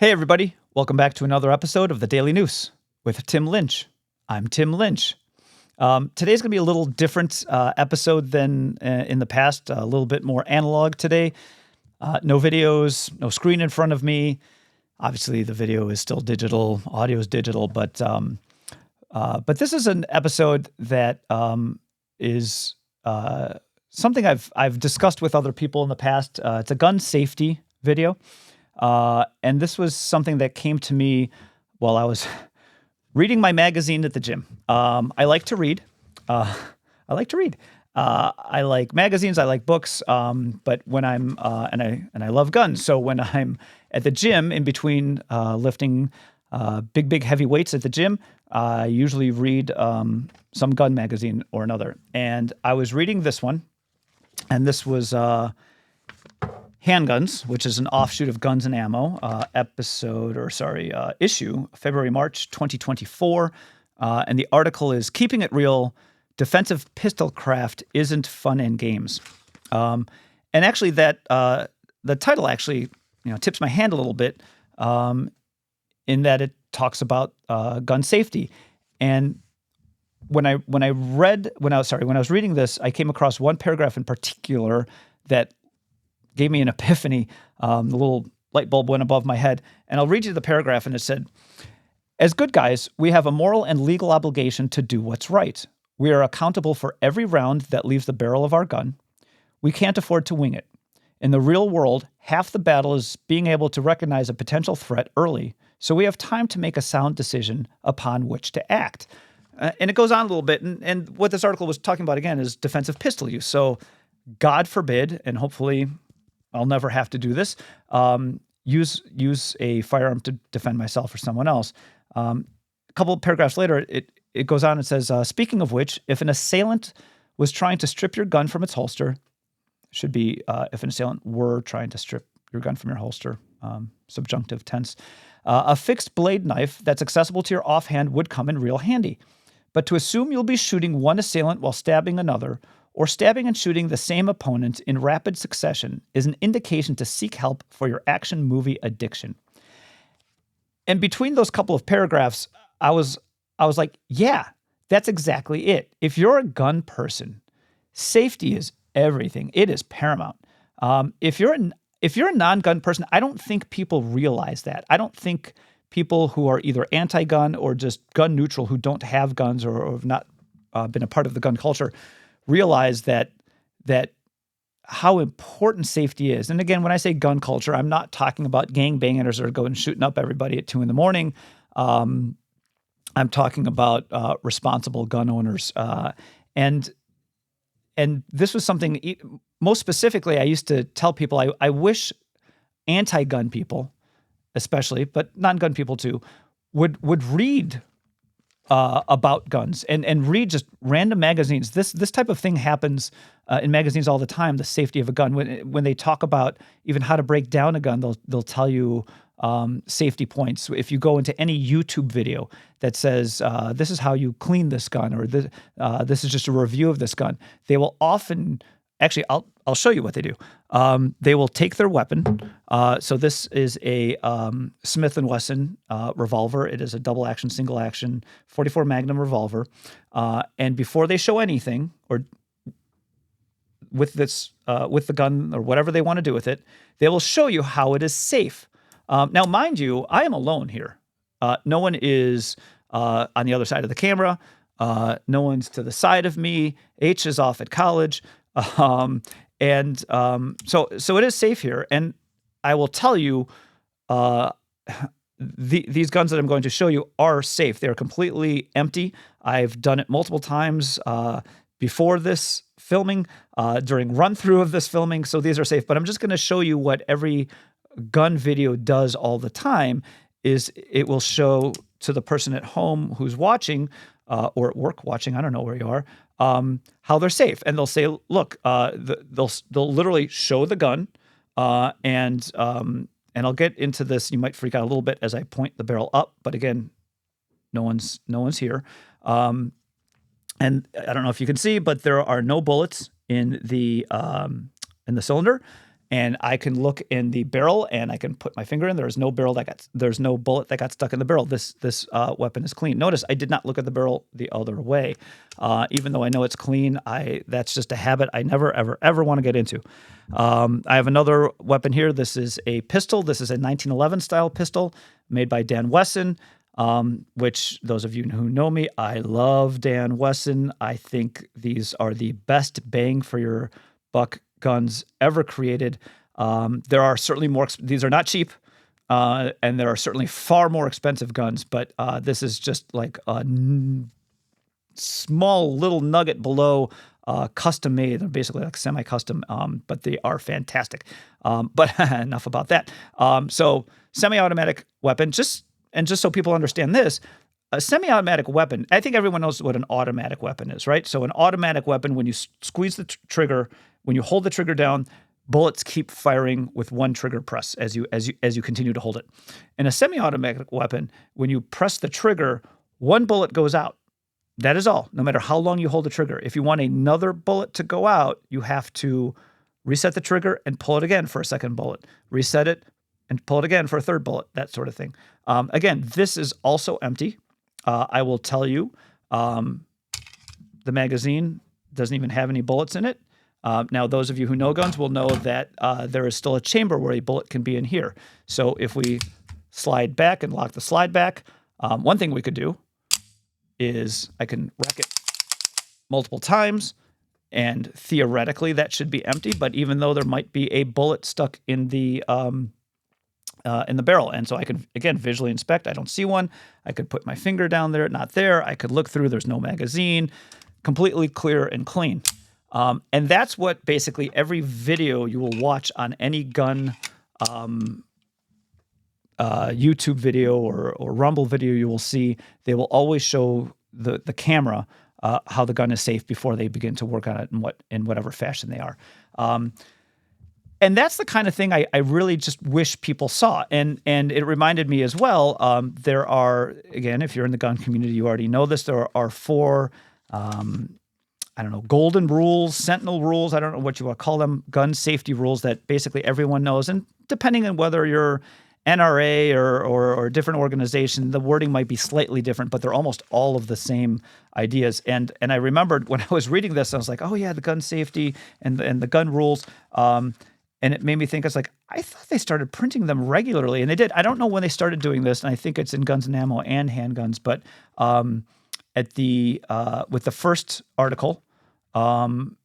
Hey, everybody. Welcome back to another episode of the Daily Noose with Tim Lynch. I'm Tim Lynch. Today's going to be a little different episode than in the past, a little bit more analog today. No videos, no screen in front of me. Obviously, the video is still digital, audio is digital, but this is an episode that is something I've discussed with other people in the past. It's a gun safety video. And this was something that came to me while I was reading my magazine at the gym. I like to read. I like magazines. I like books. But when I'm and I love guns. So when I'm at the gym, in between lifting big heavy weights at the gym, I usually read some gun magazine or another. And I was reading this one, and this was Handguns, which is an offshoot of Guns and Ammo, issue, February, March 2024. And the article is Keeping It Real, Defensive Pistol Craft Isn't Fun and Games. And actually that the title actually tips my hand a little bit in that it talks about gun safety. And when I was reading this, I came across one paragraph in particular that gave me an epiphany. The little light bulb went above my head. And I'll read you the paragraph, and it said, "As good guys, we have a moral and legal obligation to do what's right. We are accountable for every round that leaves the barrel of our gun. We can't afford to wing it. In the real world, half the battle is being able to recognize a potential threat early, so we have time to make a sound decision upon which to act." And it goes on a little bit. And what this article was talking about, again, is defensive pistol use. So God forbid, and hopefully I'll never have to do this, use a firearm to defend myself or someone else. A couple of paragraphs later, it goes on and says, speaking of which, if an assailant was trying to strip your gun from its holster, should be if an assailant were trying to strip your gun from your holster, subjunctive tense, a fixed blade knife that's accessible to your offhand would come in real handy. But to assume you'll be shooting one assailant while stabbing another, or stabbing and shooting the same opponent in rapid succession, is an indication to seek help for your action movie addiction. And between those couple of paragraphs, I was like, yeah, that's exactly it. If you're a gun person, safety is everything. It is paramount. If you're a non-gun person, I don't think people realize that. I don't think people who are either anti-gun or just gun neutral, who don't have guns or have not been a part of the gun culture, realize that how important safety is. And again, when I say gun culture, I'm not talking about gangbangers that are going shooting up everybody at 2 a.m. I'm talking about responsible gun owners. And this was something, most specifically, I used to tell people, I wish anti-gun people, especially, but non-gun people too, would read about guns and read just random magazines. This type of thing happens in magazines all the time. The safety of a gun. When they talk about even how to break down a gun, they'll tell you safety points. If you go into any YouTube video that says this is how you clean this gun, or this is just a review of this gun, they will often actually I'll show you what they do. They will take their weapon. So this is a Smith & Wesson revolver. It is a double-action, single-action, 44 Magnum revolver. And before they show anything, or with the gun or whatever they want to do with it, they will show you how it is safe. Now, mind you, I am alone here. No one is on the other side of the camera. No one's to the side of me. H is off at college. So it is safe here. And I will tell you, these guns that I'm going to show you are safe. They're completely empty. I've done it multiple times before this filming, during run-through of this filming. So these are safe. But I'm just going to show you what every gun video does all the time. Is it will show to the person at home who's watching, or at work watching, I don't know where you are, how they're safe. And they'll say, look, they'll literally show the gun, and I'll get into this. You might freak out a little bit as I point the barrel up, but again, no one's here. And I don't know if you can see, but there are no bullets in the cylinder. and I can look in the barrel and I can put my finger in. There's no bullet that got stuck in the barrel. This weapon is clean. Notice I did not look at the barrel the other way, even though I know it's clean. That's just a habit I never ever want to get into. I have another weapon here. This is a pistol. This is a 1911 style pistol made by Dan Wesson. Which those of you who know me, I love Dan Wesson. I think these are the best bang for your buck guns ever created. There are certainly more, these are not cheap, and there are certainly far more expensive guns, but this is just like a small little nugget below custom made. They're basically like semi-custom, but they are fantastic. But enough about that. So semi-automatic weapon, just so people understand this, a semi-automatic weapon, I think everyone knows what an automatic weapon is, right? So an automatic weapon, when you squeeze the trigger, when you hold the trigger down, bullets keep firing with one trigger press as you continue to hold it. In a semi-automatic weapon, when you press the trigger, one bullet goes out. That is all, no matter how long you hold the trigger. If you want another bullet to go out, you have to reset the trigger and pull it again for a second bullet. Reset it and pull it again for a third bullet, that sort of thing. Again, this is also empty. I will tell you, the magazine doesn't even have any bullets in it. Now, those of you who know guns will know that there is still a chamber where a bullet can be in here. So if we slide back and lock the slide back, one thing we could do is I can rack it multiple times, and theoretically that should be empty, but even though there might be a bullet stuck in the barrel. And so I could, again, visually inspect. I don't see one. I could put my finger down there, not there. I could look through. There's no magazine. Completely clear and clean. And that's what basically every video you will watch on any gun YouTube video or Rumble video you will see, they will always show the camera how the gun is safe before they begin to work on it in whatever fashion they are. And that's the kind of thing I really just wish people saw. And it reminded me as well, there are, again, if you're in the gun community, you already know this, there are 4, golden rules, sentinel rules, I don't know what you want to call them, gun safety rules that basically everyone knows. And depending on whether you're NRA or a different organization, the wording might be slightly different, but they're almost all of the same ideas. And I remembered when I was reading this, I was like, oh yeah, the gun safety and the gun rules. And it made me think, I thought they started printing them regularly, and they did. I don't know when they started doing this, and I think it's in Guns and Ammo and handguns, but with the first article,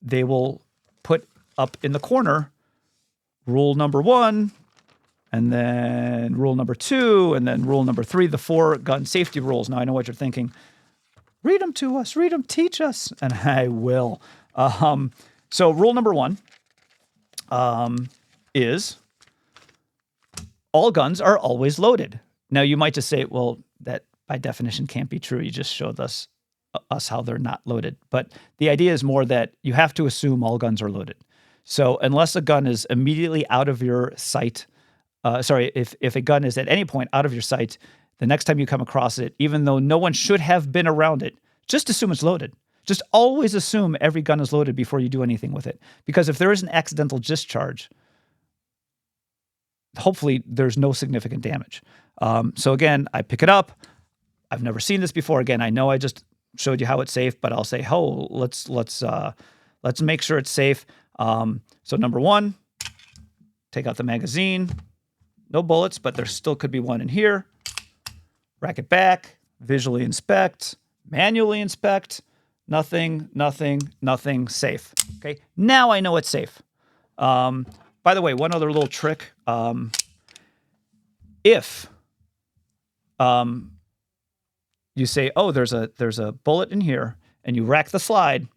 they will put up in the corner rule number 1, and then rule number 2, and then rule number 3, the 4 gun safety rules. Now, I know what you're thinking. Read them to us. Read them. Teach us. And I will. So rule number 1 is all guns are always loaded. Now, you might just say, well, that by definition can't be true. You just showed us how they're not loaded. But the idea is more that you have to assume all guns are loaded. So unless a gun is immediately out of your sight, if a gun is at any point out of your sight, the next time you come across it, even though no one should have been around it, just assume it's loaded. Just always assume every gun is loaded before you do anything with it. Because if there is an accidental discharge, hopefully there's no significant damage. So again, I pick it up. I've never seen this before. Again, I know I just showed you how it's safe, but I'll say, let's make sure it's safe. So number 1, take out the magazine. No bullets, but there still could be one in here. Rack it back, visually inspect, manually inspect. Nothing, safe. Okay, now I know it's safe. By the way, one other little trick. If you say, oh, there's a bullet in here, and you rack the slide.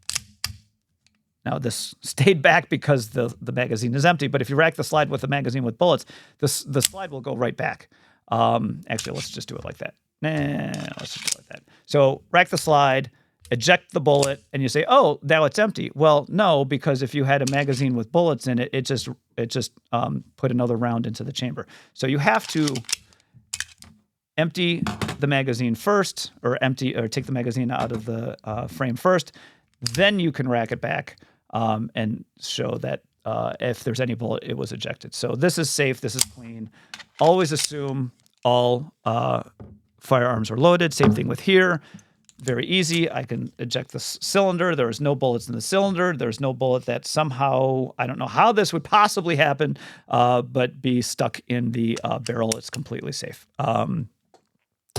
Now, this stayed back because the magazine is empty, but if you rack the slide with the magazine with bullets, the slide will go right back. Actually, let's just do it like that. Let's just do it like that. So rack the slide, eject the bullet, and you say, oh, now it's empty. Well, no, because if you had a magazine with bullets in it, it just put another round into the chamber. So you have to empty the magazine first, or take the magazine out of the frame first. Then you can rack it back and show that if there's any bullet, it was ejected. So this is safe. This is clean. Always assume all firearms are loaded. Same thing with here. Very easy. I can eject the cylinder. There's no bullets in the cylinder. There's no bullet that somehow, I don't know how this would possibly happen, but be stuck in the barrel. It's completely safe.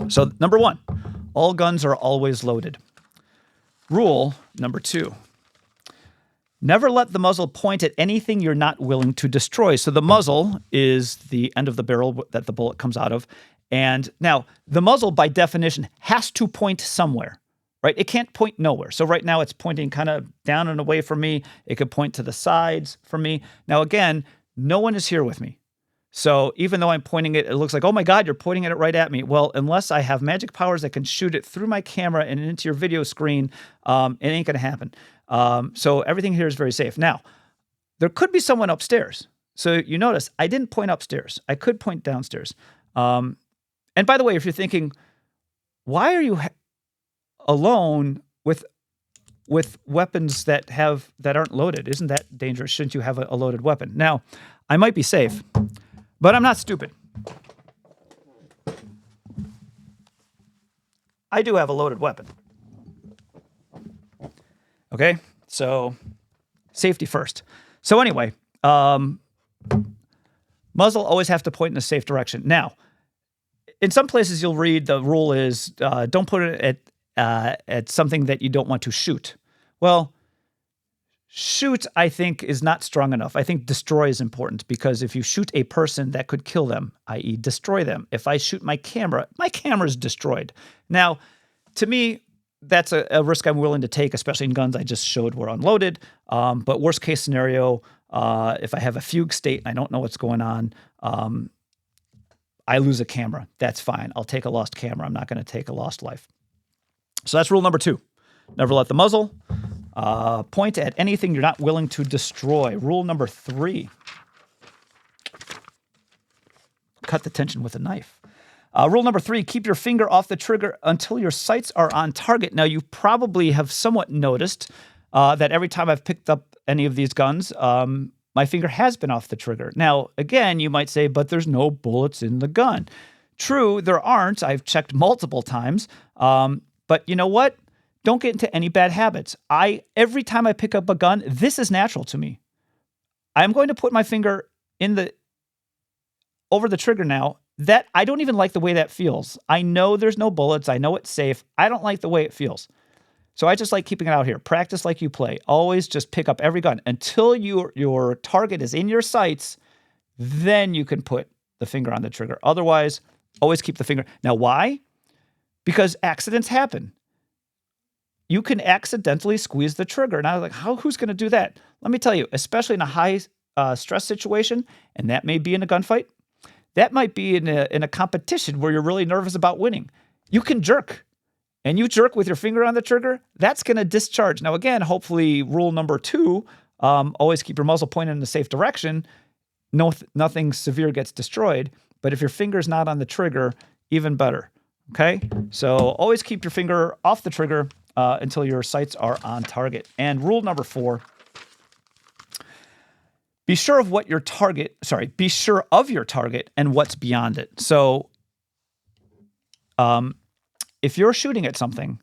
So number 1, all guns are always loaded. Rule number 2, never let the muzzle point at anything you're not willing to destroy. So the muzzle is the end of the barrel that the bullet comes out of. And now the muzzle by definition has to point somewhere, right? It can't point nowhere. So right now it's pointing kind of down and away from me. It could point to the sides from me. Now again, no one is here with me. So even though I'm pointing it, it looks like, oh my God, you're pointing at it right at me. Well, unless I have magic powers that can shoot it through my camera and into your video screen, it ain't gonna happen. So everything here is very safe. Now, there could be someone upstairs. So you notice I didn't point upstairs. I could point downstairs. And by the way, if you're thinking, why are you alone with weapons that aren't loaded? Isn't that dangerous? Shouldn't you have a loaded weapon? Now, I might be safe, but I'm not stupid. I do have a loaded weapon. Okay, so safety first. So anyway, muzzle always have to point in a safe direction. Now, in some places you'll read the rule is don't put it at something that you don't want to shoot. Well, shoot, I think, is not strong enough. I think destroy is important because if you shoot a person, that could kill them, i.e. destroy them. If I shoot my camera is destroyed. Now, to me, that's a risk I'm willing to take, especially in guns I just showed were unloaded. But worst case scenario, if I have a fugue state and I don't know what's going on, I lose a camera. That's fine. I'll take a lost camera. I'm not going to take a lost life. So that's rule number 2. Never let the muzzle point at anything you're not willing to destroy. Rule number 3. Cut the tension with a knife. Rule number 3, keep your finger off the trigger until your sights are on target. Now, you probably have somewhat noticed that every time I've picked up any of these guns, my finger has been off the trigger. Now, again, you might say, but there's no bullets in the gun. True, there aren't. I've checked multiple times. But you know what? Don't get into any bad habits. Every time I pick up a gun, this is natural to me. I'm going to put my finger over the trigger now. That I don't even like the way that feels. I know there's no bullets. I know it's safe. I don't like the way it feels. So I just like keeping it out here. Practice like you play. Always just pick up every gun until your target is in your sights. Then you can put the finger on the trigger. Otherwise, always keep the finger. Now, why? Because accidents happen. You can accidentally squeeze the trigger. And I was like, who's going to do that? Let me tell you, especially in a high stress situation, and that may be in a gunfight. That might be in a competition where you're really nervous about winning. You can jerk. And you jerk with your finger on the trigger, that's going to discharge. Now, again, hopefully rule number 2, always keep your muzzle pointed in the safe direction. Nothing severe gets destroyed. But if your finger's not on the trigger, even better. Okay? So always keep your finger off the trigger until your sights are on target. And rule number 4, be sure of your target and what's beyond it. So, if you're shooting at something,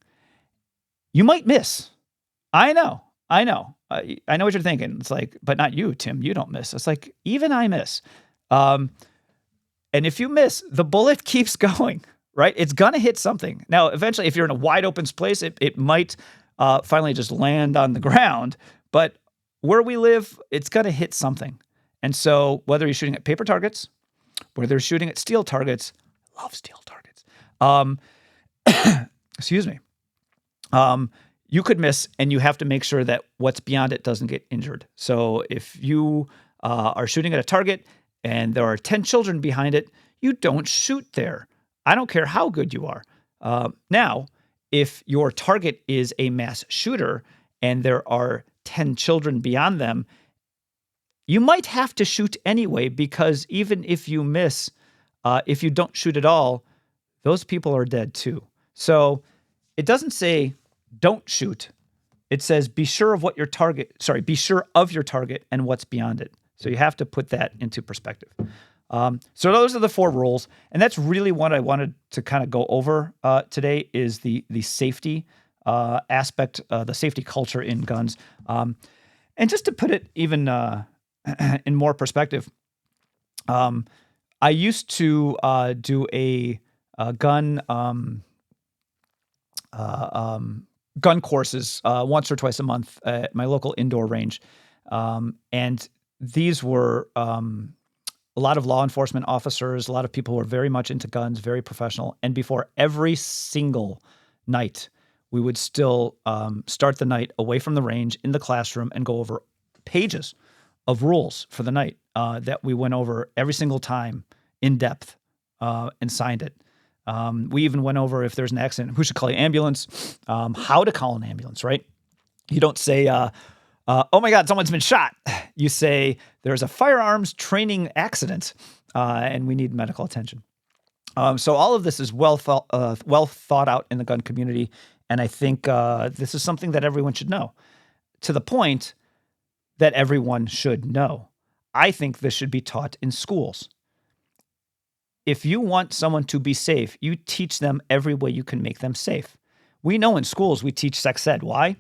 you might miss. I know. I know what you're thinking. It's like, but not you, Tim. You don't miss. It's like, even I miss. And if you miss, the bullet keeps going, right? It's going to hit something. Now, eventually, if you're in a wide open place, it might finally just land on the ground. But where we live, it's going to hit something. And so whether you're shooting at paper targets, whether you're shooting at steel targets, I love steel targets. Excuse me. You could miss, and you have to make sure that what's beyond it doesn't get injured. So if you are shooting at a target and there are 10 children behind it, you don't shoot there. I don't care how good you are. Now, if your target is a mass shooter and there are 10 children beyond them, you might have to shoot anyway, because even if you miss, if you don't shoot at all, those people are dead too. So it doesn't say don't shoot, it says, be sure of your target and what's beyond it. So you have to put that into perspective. So those are the 4 rules. And that's really what I wanted to kind of go over today is the safety aspect, the safety culture in guns. And just to put it even in more perspective, I used to do a gun courses once or twice a month at my local indoor range. And these were a lot of law enforcement officers, a lot of people who are very much into guns, very professional. And before every single night, we would still start the night away from the range in the classroom and go over pages of rules for the night that we went over every single time in depth and signed it. We even went over if there's an accident, who should call the ambulance, how to call an ambulance, right? You don't say, oh my God, someone's been shot. You say, there's a firearms training accident and we need medical attention. So all of this is well thought out in the gun community. And I think this is something that everyone should know, to the point that everyone should know. I think this should be taught in schools. If you want someone to be safe, you teach them every way you can make them safe. We know in schools we teach sex ed. Why?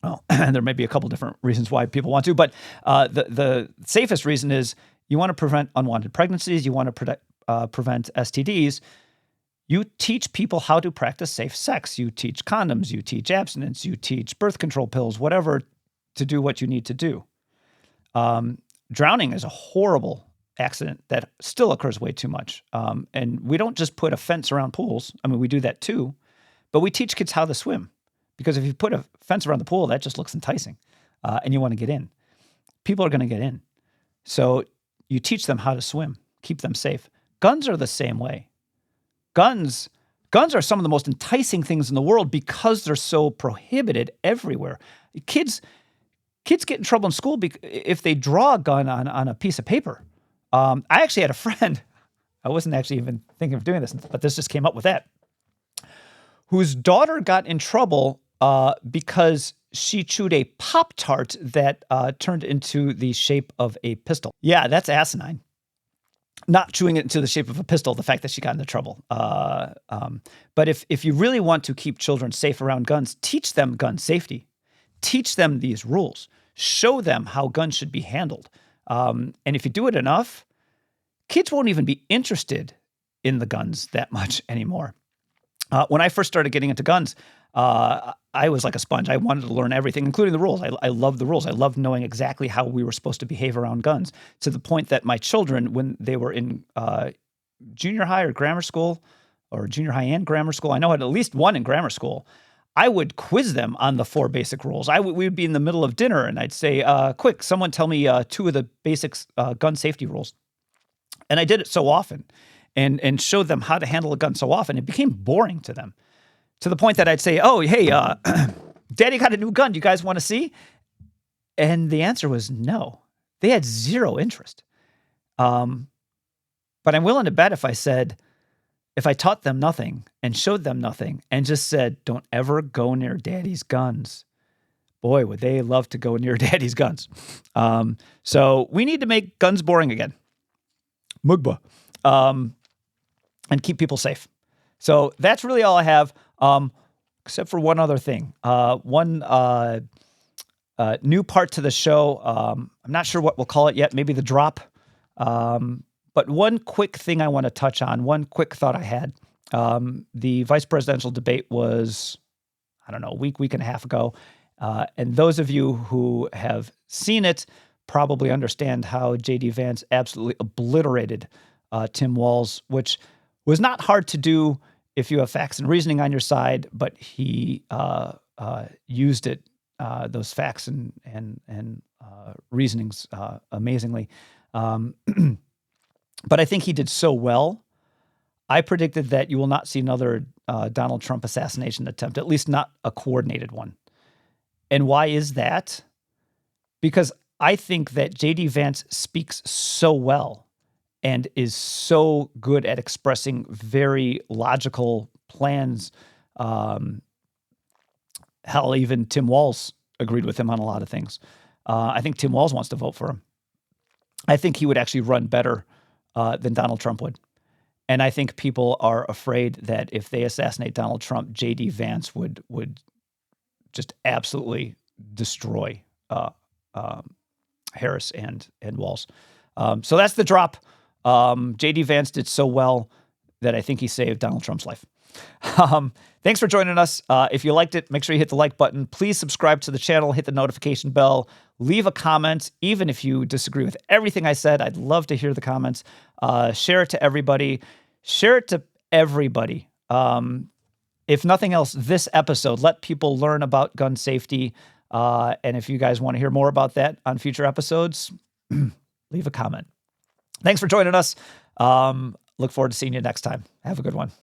Well, there may be a couple different reasons why people want to, but the safest reason is you want to prevent unwanted pregnancies, you want to prevent STDs. You teach people how to practice safe sex. You teach condoms, you teach abstinence, you teach birth control pills, whatever, to do what you need to do. Drowning is a horrible accident that still occurs way too much. And we don't just put a fence around pools. I mean, we do that too, but we teach kids how to swim. Because if you put a fence around the pool, that just looks enticing, and you want to get in. People are going to get in. So you teach them how to swim, keep them safe. Guns are the same way. Guns are some of the most enticing things in the world because they're so prohibited everywhere. Kids get in trouble in school if they draw a gun on a piece of paper. I actually had a friend, I wasn't actually even thinking of doing this, but this just came up with that, whose daughter got in trouble because she chewed a Pop-Tart that turned into the shape of a pistol. Yeah, that's asinine. Not chewing it into the shape of a pistol, the fact that she got into trouble. But if you really want to keep children safe around guns, teach them gun safety. Teach them these rules. Show them how guns should be handled. And if you do it enough, kids won't even be interested in the guns that much anymore. When I first started getting into guns, I was like a sponge. I wanted to learn everything, including the rules. I loved the rules. I loved knowing exactly how we were supposed to behave around guns, to the point that my children, when they were in junior high or grammar school, or junior high and grammar school, I know I had at least one in grammar school, I would quiz them on the 4 basic rules. We would be in the middle of dinner, and I'd say, quick, someone tell me 2 of the basic gun safety rules. And I did it so often and showed them how to handle a gun so often, it became boring to them. To the point that I'd say, oh, hey, Daddy got a new gun. Do you guys want to see? And the answer was no. They had zero interest. But I'm willing to bet if I taught them nothing and showed them nothing and just said, don't ever go near Daddy's guns, boy, would they love to go near Daddy's guns. So we need to make guns boring again. Mugba. And keep people safe. So that's really all I have. Except for one other thing. One new part to the show. I'm not sure what we'll call it yet. Maybe the drop. But one quick thing I want to touch on. One quick thought I had. The vice presidential debate was, I don't know, a week and a half ago. And those of you who have seen it probably understand how J.D. Vance absolutely obliterated Tim Walz, which was not hard to do if you have facts and reasoning on your side, but he used it, those facts and reasonings amazingly. But I think he did so well. I predicted that you will not see another Donald Trump assassination attempt, at least not a coordinated one. And why is that? Because I think that J.D. Vance speaks so well and is so good at expressing very logical plans Hell, even Tim Walz agreed with him on a lot of things. I think Tim Walz wants to vote for him. I think he would actually run better than Donald Trump would. And I think people are afraid that if they assassinate Donald Trump, J.D. Vance would just absolutely destroy Harris and Walz. So that's the drop. J.D. Vance did so well that I think he saved Donald Trump's life. Thanks for joining us. If you liked it, make sure you hit the like button. Please subscribe to the channel, hit the notification bell, leave a comment. Even if you disagree with everything I said, I'd love to hear the comments. Share it to everybody. Share it to everybody. If nothing else, this episode, let people learn about gun safety. And if you guys want to hear more about that on future episodes, leave a comment. Thanks for joining us. Look forward to seeing you next time. Have a good one.